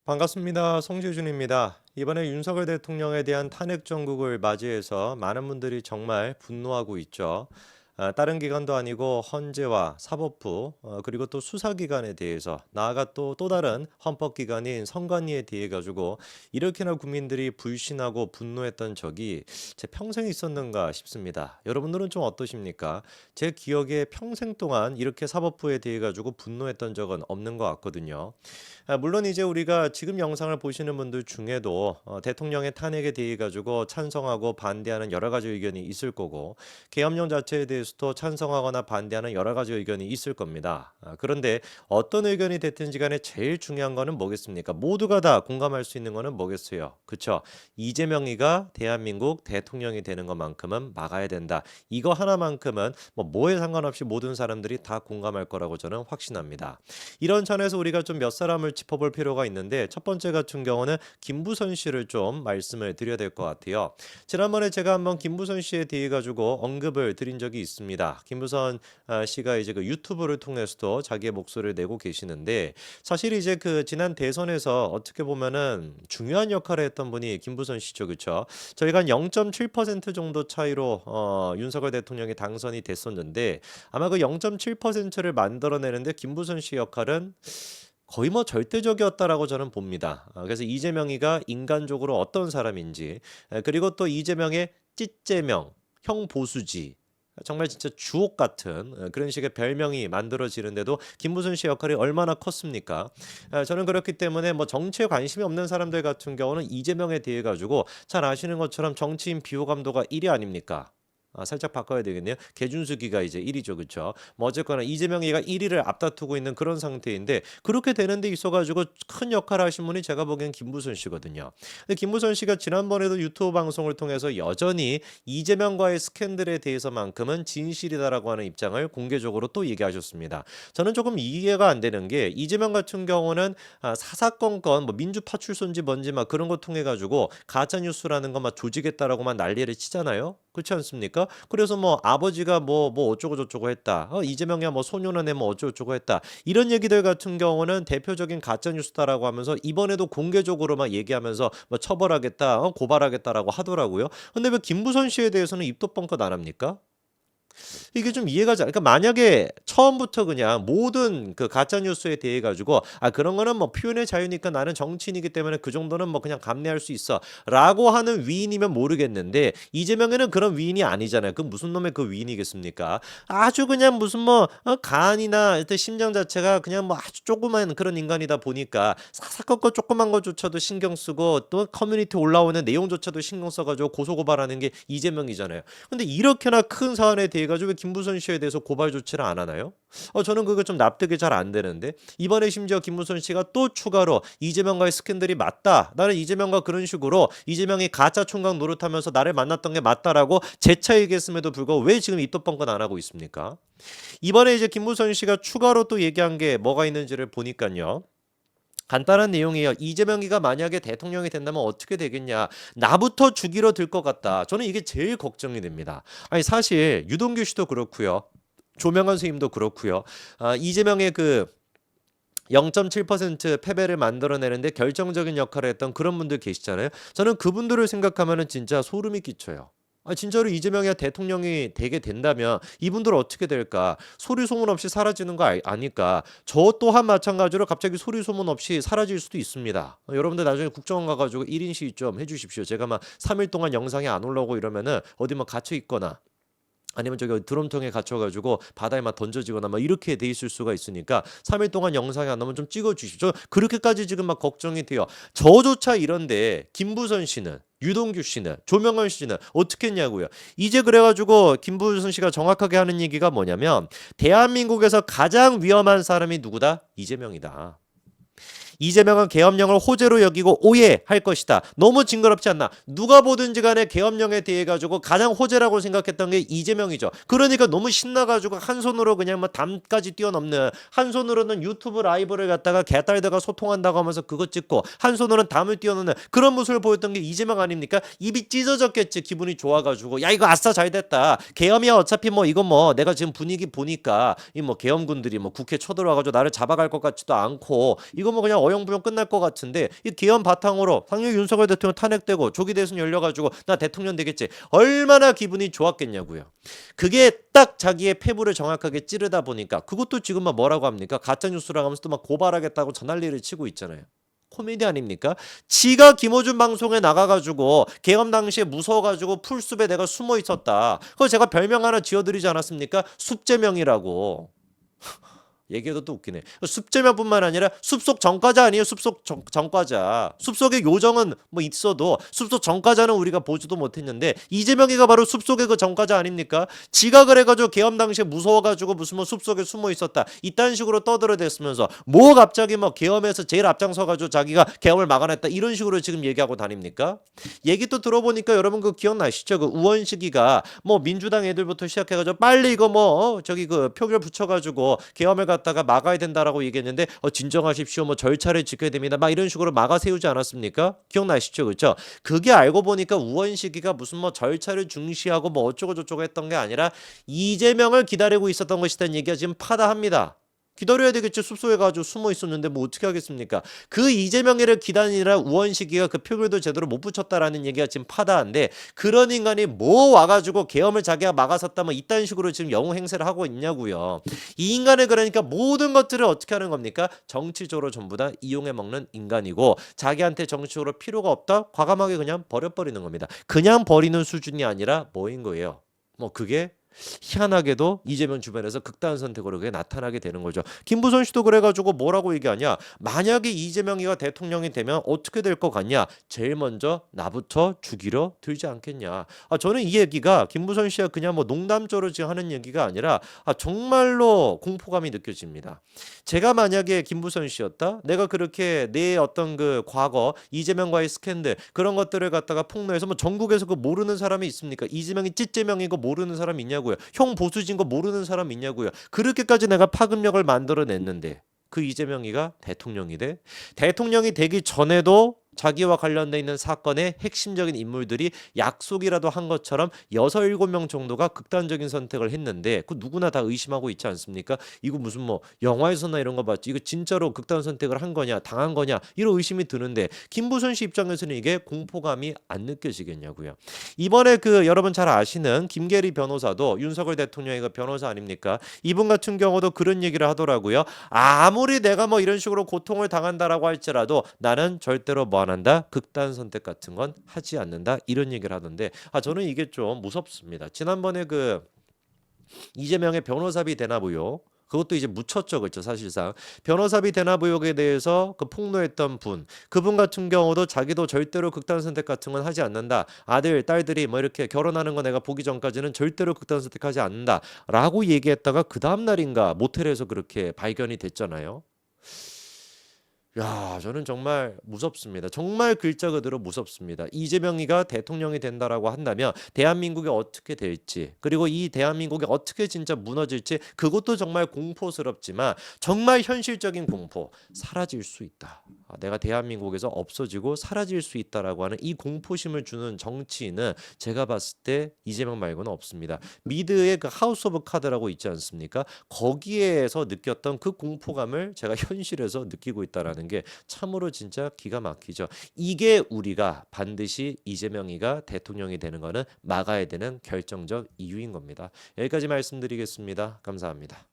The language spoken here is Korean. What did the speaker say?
반갑습니다. 송재준입니다. 이번에 윤석열 대통령에 대한 탄핵 정국을 맞이해서 많은 분들이 정말 분노하고 있죠. 다른 기관도 아니고 헌재와 사법부 그리고 또 수사기관에 대해서 나아가 또 다른 헌법기관인 선관위에 대해 가지고 이렇게나 국민들이 불신하고 분노했던 적이 제 평생에 있었는가 싶습니다. 여러분들은 좀 어떠십니까? 제 기억에 평생 동안 이렇게 사법부에 대해 가지고 분노했던 적은 없는 것 같거든요. 물론 이제 우리가 지금 영상을 보시는 분들 중에도 대통령의 탄핵에 대해 가지고 찬성하고 반대하는 여러 가지 의견이 있을 거고 계엄령 자체에 대해서도 찬성하거나 반대하는 여러 가지 의견이 있을 겁니다. 그런데 어떤 의견이 됐든지 간에 제일 중요한 거는 뭐겠습니까? 모두가 다 공감할 수 있는 거는 뭐겠어요? 그쵸? 이재명이가 대한민국 대통령이 되는 것만큼은 막아야 된다. 이거 하나만큼은 뭐에 상관없이 모든 사람들이 다 공감할 거라고 저는 확신합니다. 이런 차원에서 우리가 좀 몇 사람을 짚어볼 필요가 있는데 첫 번째 같은 경우는 김부선 씨를 좀 말씀을 드려야 될 것 같아요. 지난번에 제가 한번 김부선 씨에 대해 가지고 언급을 드린 적이 있습니다. 김부선 씨가 이제 그 유튜브를 통해서도 자기의 목소리를 내고 계시는데 사실 이제 그 지난 대선에서 어떻게 보면은 중요한 역할을 했던 분이 김부선 씨죠, 그렇죠? 저희가 한 0.7% 정도 차이로 윤석열 대통령이 당선이 됐었는데 아마 그 0.7%를 만들어내는데 김부선 씨 역할은 거의 절대적이었다라고 저는 봅니다. 그래서 이재명이가 인간적으로 어떤 사람인지 그리고 또 이재명의 찌재명, 형보수지 정말 진짜 주옥 같은 그런 식의 별명이 만들어지는데도 김무순 씨 역할이 얼마나 컸습니까? 저는 그렇기 때문에 정치에 관심이 없는 사람들 같은 경우는 이재명에 대해 가지고 잘 아시는 것처럼 정치인 비호감도가 1위 아닙니까? 살짝 바꿔야 되겠네요. 개준수기가 이제 1위죠, 그렇죠? 어쨌거나 이재명이가 1위를 앞다투고 있는 그런 상태인데 그렇게 되는 데 있어가지고 큰 역할을 하신 분이 제가 보기엔 김부선 씨거든요. 근데 김부선 씨가 지난번에도 유튜브 방송을 통해서 여전히 이재명과의 스캔들에 대해서만큼은 진실이다라고 하는 입장을 공개적으로 또 얘기하셨습니다. 저는 조금 이해가 안 되는 게 이재명 같은 경우는 사사건건 민주파출소인지 뭔지 막 그런 거 통해 가지고 가짜 뉴스라는 거 막 조지겠다라고만 난리를 치잖아요. 그렇지 않습니까? 그래서 아버지가 어쩌고 저쩌고 했다. 이재명이야 소년원에 어쩌고 저쩌고 했다. 이런 얘기들 같은 경우는 대표적인 가짜 뉴스다라고 하면서 이번에도 공개적으로 막 얘기하면서 처벌하겠다, 고발하겠다라고 하더라고요. 근데 왜 김부선 씨에 대해서는 입도 뻥끗 안 합니까? 이게 좀 이해가 잘 그러니까 만약에 처음부터 그냥 모든 그 가짜 뉴스에 대해 가지고 그런 거는 표현의 자유니까 나는 정치인이기 때문에 그 정도는 그냥 감내할 수 있어라고 하는 위인이면 모르겠는데 이재명에는 그런 위인이 아니잖아요. 그 무슨 놈의 그 위인이겠습니까? 아주 그냥 무슨 간이나 하여튼 심정 자체가 그냥 아주 조그만 그런 인간이다 보니까 사사건건 조그만 것조차도 신경 쓰고 또 커뮤니티 올라오는 내용조차도 신경 써가지고 고소고발하는 게 이재명이잖아요. 근데 이렇게나 큰 사안에 대해 가지고 왜 김부선 씨에 대해서 고발 조치를 안 하나요? 저는 그거 좀 납득이 잘 안 되는데 이번에 심지어 김부선 씨가 또 추가로 이재명과의 스캔들이 맞다. 나는 이재명과 그런 식으로 이재명이 가짜 총각 노릇하면서 나를 만났던 게 맞다라고 재차 얘기했음에도 불구하고 왜 지금 입도 뻥끗 안 하고 있습니까? 이번에 이제 김부선 씨가 추가로 또 얘기한 게 뭐가 있는지를 보니까요. 간단한 내용이에요. 이재명이가 만약에 대통령이 된다면 어떻게 되겠냐. 나부터 죽이러 들 것 같다. 저는 이게 제일 걱정이 됩니다. 아니 사실 유동규 씨도 그렇고요. 조명환 선생님도 그렇고요. 이재명의 그 0.7% 패배를 만들어내는데 결정적인 역할을 했던 그런 분들 계시잖아요. 저는 그분들을 생각하면은 진짜 소름이 끼쳐요. 진짜로 이재명이 대통령이 되게 된다면 이분들 어떻게 될까? 소리 소문 없이 사라지는 거 아닐까? 저 또한 마찬가지로 갑자기 소리 소문 없이 사라질 수도 있습니다. 여러분들 나중에 국정원 가가지고 1인 시위 좀 해주십시오. 제가 3일 동안 영상이 안 올라오고 이러면은 어디 갇혀 있거나 아니면 저기 드럼통에 갇혀가지고 바다에 던져지거나 이렇게 돼 있을 수가 있으니까 3일 동안 영상이 안 나오면 좀 찍어주십시오. 그렇게까지 지금 걱정이 돼요. 저조차 이런데 김부선 씨는 유동규 씨는 조명원 씨는 어떻게 했냐고요. 이제 그래가지고 김부선 씨가 정확하게 하는 얘기가 뭐냐면 대한민국에서 가장 위험한 사람이 누구다? 이재명이다. 이재명은 계엄령을 호재로 여기고 오해할 것이다. 너무 징그럽지 않나? 누가 보든지 간에 계엄령에 대해 가지고 가장 호재라고 생각했던 게 이재명이죠. 그러니까 너무 신나가지고 한 손으로 그냥 담까지 뛰어넘는 한 손으로는 유튜브 라이브를 갖다가 개딸들과 소통한다고 하면서 그거 찍고 한 손으로는 담을 뛰어넘는 그런 모습을 보였던 게 이재명 아닙니까? 입이 찢어졌겠지. 기분이 좋아가지고 야 이거 아싸 잘 됐다. 계엄이야 어차피 이거 내가 지금 분위기 보니까 이 계엄군들이 국회 쳐들어와가지고 나를 잡아갈 것 같지도 않고 이거 그냥 어영부영 끝날 것 같은데 이 계엄 바탕으로 당연히 윤석열 대통령 탄핵되고 조기 대선 열려가지고 나 대통령 되겠지. 얼마나 기분이 좋았겠냐고요. 그게 딱 자기의 패부를 정확하게 찌르다 보니까 그것도 지금 막 뭐라고 합니까? 가짜뉴스라고 하면서 또 막 고발하겠다고 전난리를 치고 있잖아요. 코미디 아닙니까? 지가 김어준 방송에 나가가지고 계엄 당시에 무서워가지고 풀숲에 내가 숨어 있었다. 그거 제가 별명 하나 지어드리지 않았습니까? 숲제명이라고. 얘기해도 또 웃기네. 숲제명뿐만 아니라 숲속 전과자 아니에요? 숲속 전과자. 숲속의 요정은 뭐 있어도 숲속 전과자는 우리가 보지도 못했는데 이재명이가 바로 숲속의 그 전과자 아닙니까? 지가 그래가지고 계엄 당시에 무서워가지고 무슨 뭐 숲속에 숨어 있었다. 이딴 식으로 떠들어댔으면서 뭐 갑자기 뭐 계엄에서 제일 앞장서가지고 자기가 계엄을 막아냈다. 이런 식으로 지금 얘기하고 다닙니까? 얘기 또 들어보니까 여러분 그 기억나시죠? 그 우원식이가 뭐 민주당 애들부터 시작해가지고 빨리 이거 뭐 저기 그 표결 붙여가지고 계엄을 갖다가 막아야 된다라고 얘기했는데 진정하십시오. 뭐 절차를 지켜야 됩니다. 막 이런 식으로 막아 세우지 않았습니까? 기억나시죠? 그렇죠? 그게 알고 보니까 우원식이가 무슨 뭐 절차를 중시하고 뭐 어쩌고 저쩌고 했던 게 아니라 이재명을 기다리고 있었던 것이라는 얘기가 지금 파다합니다. 기다려야 되겠지. 숲속에 가지고 숨어 있었는데 뭐 어떻게 하겠습니까? 그 이재명이를 기다리느라 우원식이가 그 표결도 제대로 못 붙였다라는 얘기가 지금 파다한데 그런 인간이 뭐 와가지고 계엄을 자기가 막아섰다 뭐 이딴 식으로 지금 영웅 행세를 하고 있냐고요. 이 인간을 그러니까 모든 것들을 어떻게 하는 겁니까? 정치적으로 전부 다 이용해 먹는 인간이고 자기한테 정치적으로 필요가 없다? 과감하게 그냥 버려버리는 겁니다. 그냥 버리는 수준이 아니라 뭐인 거예요? 뭐 그게 희한하게도 이재명 주변에서 극단 선택으로 그게 나타나게 되는 거죠. 김부선 씨도 그래가지고 뭐라고 얘기하냐? 만약에 이재명이가 대통령이 되면 어떻게 될 것 같냐? 제일 먼저 나부터 죽이려 들지 않겠냐? 저는 이 얘기가 김부선 씨가 그냥 뭐 농담조로 지금 하는 얘기가 아니라 정말로 공포감이 느껴집니다. 제가 만약에 김부선 씨였다? 내가 그렇게 내 어떤 그 과거 이재명과의 스캔들 그런 것들을 갖다가 폭로해서 뭐 전국에서 그 모르는 사람이 있습니까? 이재명이 찌재명인 거 모르는 사람 있냐고요. 형 보수진 거 모르는 사람 있냐고요. 그렇게까지 내가 파급력을 만들어냈는데 그 이재명이가 대통령이 돼? 대통령이 되기 전에도 자기와 관련돼 있는 사건의 핵심적인 인물들이 약속이라도 한 것처럼 6, 7명 정도가 극단적인 선택을 했는데 그 누구나 다 의심하고 있지 않습니까? 이거 무슨 뭐 영화에서나 이런 거 봤지 이거 진짜로 극단 선택을 한 거냐 당한 거냐 이런 의심이 드는데 김부선 씨 입장에서는 이게 공포감이 안 느껴지겠냐고요. 이번에 그 여러분 잘 아시는 김계리 변호사도 윤석열 대통령의 그 변호사 아닙니까? 이분 같은 경우도 그런 얘기를 하더라고요. 아무리 내가 뭐 이런 식으로 고통을 당한다라고 할지라도 나는 절대로 뭐 안 한다. 극단 선택 같은 건 하지 않는다. 이런 얘기를 하던데 저는 이게 좀 무섭습니다. 지난번에 그 이재명의 변호사비 대납 의혹 그것도 이제 묻혔죠. 그렇죠. 사실상 변호사비 대납 의혹에 대해서 그 폭로했던 그분 같은 경우도 자기도 절대로 극단 선택 같은 건 하지 않는다. 아들, 딸들이 뭐 이렇게 결혼하는 거 내가 보기 전까지는 절대로 극단 선택하지 않는다라고 얘기했다가 그 다음 날인가 모텔에서 그렇게 발견이 됐잖아요. 야, 저는 정말 무섭습니다. 정말 글자 그대로 무섭습니다. 이재명이가 대통령이 된다라고 한다면 대한민국이 어떻게 될지, 그리고 이 대한민국이 어떻게 진짜 무너질지 그것도 정말 공포스럽지만 정말 현실적인 공포, 사라질 수 있다. 내가 대한민국에서 없어지고 사라질 수 있다라고 하는 이 공포심을 주는 정치인은 제가 봤을 때 이재명 말고는 없습니다. 미드의 그 하우스 오브 카드라고 있지 않습니까? 거기에서 느꼈던 그 공포감을 제가 현실에서 느끼고 있다라는 게 참으로 진짜 기가 막히죠. 이게 우리가 반드시 이재명이가 대통령이 되는 거는 막아야 되는 결정적 이유인 겁니다. 여기까지 말씀드리겠습니다. 감사합니다.